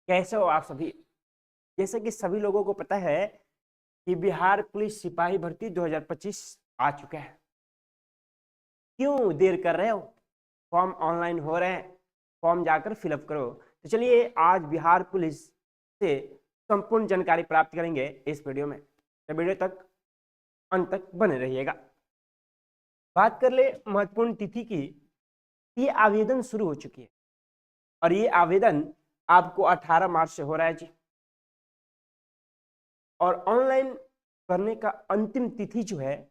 कैसे हो आप सभी। जैसे कि सभी लोगों को पता है कि बिहार पुलिस सिपाही भर्ती 2025 आ चुका है। क्यों देर कर रहे हो? फॉर्म ऑनलाइन हो रहे हैं, फॉर्म जाकर फिलअप करो। तो चलिए आज बिहार पुलिस से संपूर्ण जानकारी प्राप्त करेंगे इस वीडियो में। तो वीडियो तक अंत तक बने रहिएगा। बात कर ले महत्वपूर्ण तिथि की। ये आवेदन शुरू हो चुकी है और ये आवेदन आपको 18 मार्च से हो रहा है जी। और ऑनलाइन करने का अंतिम तिथि जो है,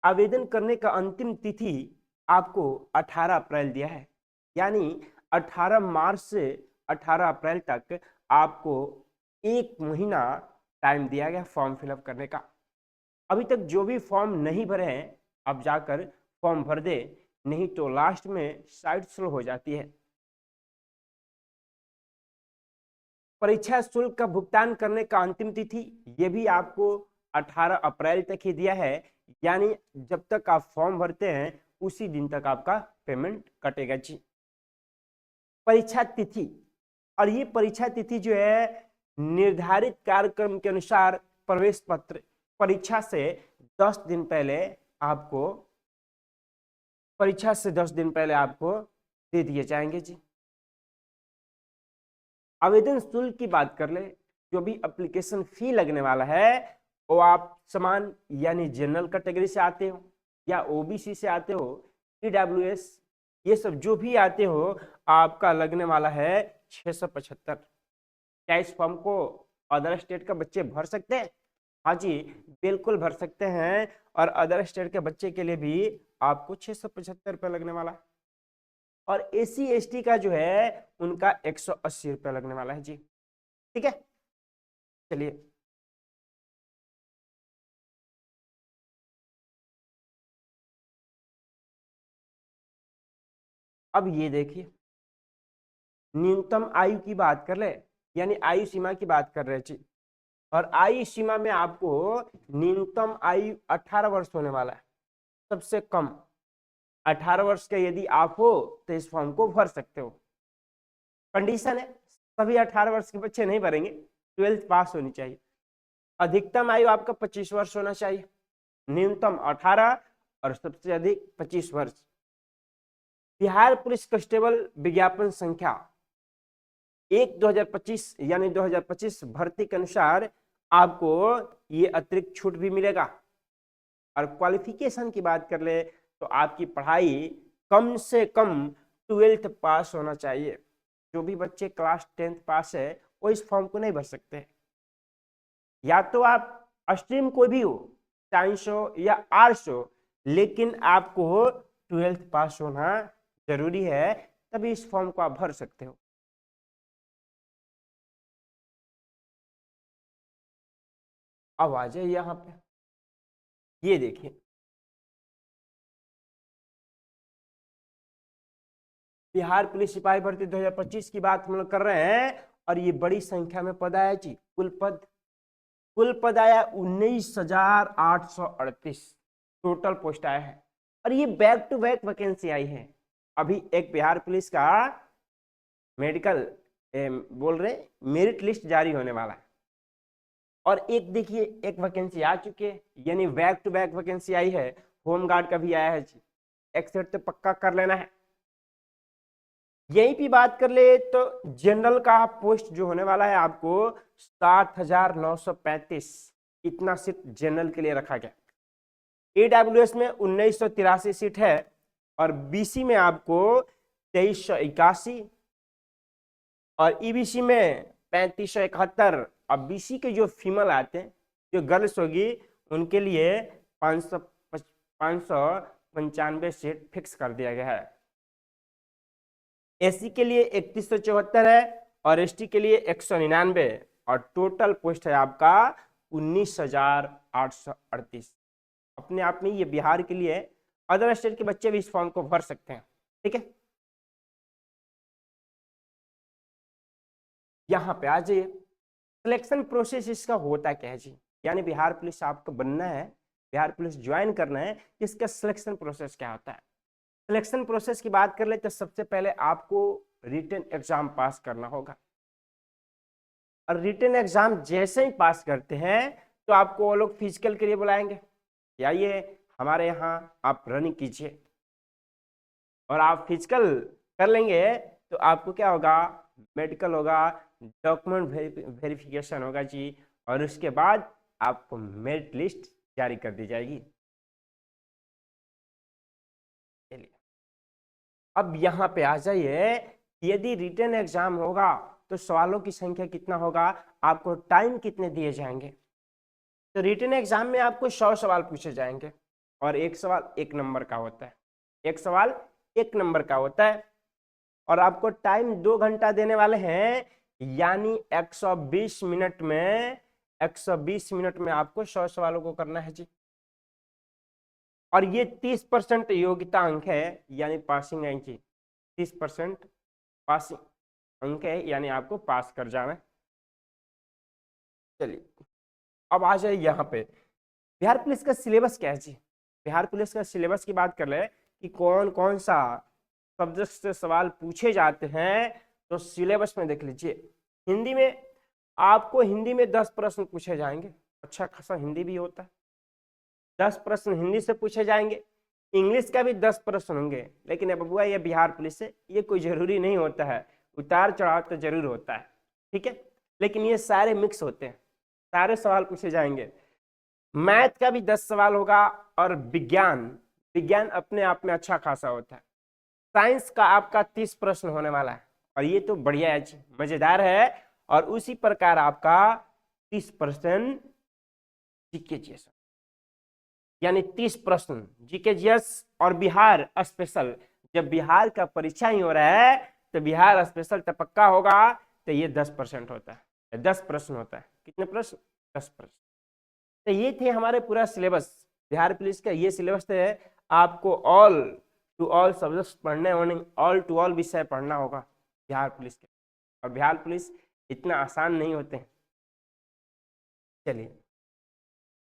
आवेदन करने का अंतिम तिथि आपको 18 अप्रैल दिया है। यानी 18 मार्च से 18 अप्रैल तक आपको एक महीना टाइम दिया गया फॉर्म फिलअप करने का। अभी तक जो भी फॉर्म नहीं भरे हैं अब जाकर फॉर्म भर दे, नहीं तो लास्ट में साइट स्लो हो जाती है। परीक्षा शुल्क का भुगतान करने का अंतिम तिथि ये भी आपको 18 अप्रैल तक ही दिया है। यानी जब तक आप फॉर्म भरते हैं उसी दिन तक आपका पेमेंट कटेगा जी। परीक्षा तिथि, और ये परीक्षा तिथि जो है निर्धारित कार्यक्रम के अनुसार प्रवेश पत्र परीक्षा से 10 दिन पहले आपको दे दिए जाएंगे जी। आवेदन शुल्क की बात कर ले, जो भी एप्लीकेशन फी लगने वाला है वो आप समान यानी जनरल कैटेगरी से आते हो या ओबीसी से आते हो, ईडब्ल्यूएस, ये सब जो भी आते हो आपका लगने वाला है 675। क्या इस फॉर्म को अदर स्टेट के बच्चे भर सकते हैं? हाँ जी, बिल्कुल भर सकते हैं। और अदर स्टेट के बच्चे के लिए भी आपको 675 रुपये लगने वाला है। और एसी एसटी का जो है उनका 180 रुपये लगने वाला है जी। ठीक है, चलिए अब ये देखिए, न्यूनतम आयु की बात कर ले, यानी आयु सीमा की बात कर रहे जी। और आयु सीमा में आपको न्यूनतम आयु 18 वर्ष होने वाला है। सबसे कम 18 वर्ष के यदि आप हो तो इस फॉर्म को भर सकते हो। कंडीशन है सभी 18 वर्ष के बच्चे नहीं भरेंगे, 12th पास होनी चाहिए। अधिकतम आयु आपका 25 वर्ष होना चाहिए, न्यूनतम 18 और सबसे अधिक 25 वर्ष। बिहार पुलिस कांस्टेबल विज्ञापन संख्या 1/2025 यानी 2025 भर्ती के अनुसार आपको ये अतिरिक्त छूट भी मिलेगा। और क्वालिफिकेशन की बात कर ले तो आपकी पढ़ाई कम से कम 12th पास होना चाहिए। जो भी बच्चे क्लास 10th पास है वो इस फॉर्म को नहीं भर सकते। या तो आप स्ट्रीम कोई भी हो, साइंस हो या आर्ट्स हो, लेकिन आपको 12th पास होना जरूरी है, तभी इस फॉर्म को आप भर सकते हो। अब आ जाइए यहाँ पे, ये देखिए बिहार पुलिस सिपाही भर्ती 2025 की बात हम लोग कर रहे हैं। और ये बड़ी संख्या में पद आया जी। कुल पद आया 19,838 टोटल पोस्ट आया है। और ये बैक टू बैक वैकेंसी आई है। अभी एक बिहार पुलिस का मेडिकल बोल रहे मेरिट लिस्ट जारी होने वाला है। और एक देखिए एक वैकेंसी आ चुकी है, यानी बैक टू बैक वैकेंसी आई है। होमगार्ड का भी आया है जी। एक सेट तो पक्का कर लेना है। यहीं की बात कर ले तो जनरल का पोस्ट जो होने वाला है आपको 7,935, इतना सीट जनरल के लिए रखा गया। ईडब्ल्यूएस में 1983 सीट है और बीसी में आपको 2381 और ईबीसी में 3571। और बीसी के जो फीमेल आते हैं, जो गर्ल्स होगी, उनके लिए 595 सीट फिक्स कर दिया गया है। एससी के लिए 3174 है और एसटी के लिए 199। और टोटल पोस्ट है आपका 19,838। अपने आप में ये बिहार के लिए, अदर स्टेट के बच्चे भी इस फॉर्म को भर सकते हैं। ठीक है, यहाँ पे आ जाइए। सिलेक्शन प्रोसेस इसका होता क्या है जी, यानी बिहार पुलिस आपको बनना है, बिहार पुलिस ज्वाइन करना है, इसका सिलेक्शन प्रोसेस क्या होता है। सिलेक्शन प्रोसेस की बात कर ले तो सबसे पहले आपको रिटन एग्जाम पास करना होगा। और रिटन एग्जाम जैसे ही पास करते हैं तो आपको वो लोग फिजिकल के लिए बुलाएंगे, आइए हमारे यहाँ आप रनिंग कीजिए, और आप फिजिकल कर लेंगे तो आपको क्या होगा, मेडिकल होगा, डॉक्यूमेंट वेरिफिकेशन होगा जी, और उसके बाद आपको मेरिट लिस्ट जारी कर दी जाएगी। चलिए अब यहाँ पे आ जाइए, यदि रिटन एग्जाम होगा तो सवालों की संख्या कितना होगा, आपको टाइम कितने दिए जाएंगे। तो रिटन एग्जाम में आपको 100 सवाल पूछे जाएंगे और एक सवाल 1 नंबर का होता है, एक सवाल 1 नंबर का होता है, और आपको टाइम 2 घंटा देने वाले हैं, यानी 120 मिनट में 120 मिनट में आपको 100 सवालों को करना है जी। और ये 30% योग्यता अंक है, यानी पासिंग रैंक की 30% पासिंग अंक है, यानी आपको पास कर जाना है। चलिए अब आ जाए यहाँ पे, बिहार पुलिस का सिलेबस क्या है जी। बिहार पुलिस का सिलेबस की बात कर ले कि कौन कौन सा सब्जेक्ट से सवाल पूछे जाते हैं, तो सिलेबस में देख लीजिए। हिंदी में आपको हिंदी में 10 प्रश्न पूछे जाएंगे, अच्छा खासा हिंदी भी होता है, 10 प्रश्न हिंदी से पूछे जाएंगे। इंग्लिश का भी 10 प्रश्न होंगे, लेकिन अब बबुआ ये बिहार पुलिस से ये कोई जरूरी नहीं होता है, उतार चढ़ाव तो जरूर होता है, ठीक है, लेकिन ये सारे मिक्स होते हैं, सारे सवाल पूछे जाएंगे। मैथ का भी 10 सवाल होगा, और विज्ञान विज्ञान अपने आप में अच्छा खासा होता है। साइंस का आपका 30 प्रश्न होने वाला है, और ये तो बढ़िया है, मजेदार है। और उसी प्रकार आपका 30 प्रश्न जीके जीएस, यानी 30 प्रश्न जीके जीएस और बिहार स्पेशल। जब बिहार का परीक्षा ही हो रहा है तो बिहार स्पेशल तो पक्का होगा, तो ये 10% होता है, 10 प्रश्न होता है। कितने प्रश्न? 10 प्रश्न। तो ये थे हमारे पूरा सिलेबस, बिहार पुलिस का ये सिलेबस है। आपको ऑल टू ऑल सब्जेक्ट्स पढ़ने होने, ऑल टू ऑल विषय पढ़ना होगा बिहार पुलिस के, और बिहार पुलिस इतना आसान नहीं होते हैं। चलिए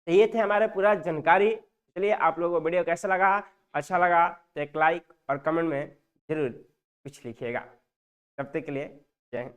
तो ये थे हमारे पूरा जानकारी। चलिए आप लोगों को वीडियो कैसा लगा, अच्छा लगा तो एक लाइक और कमेंट में जरूर कुछ लिखिएगा। तब तक के लिए जय हिंद।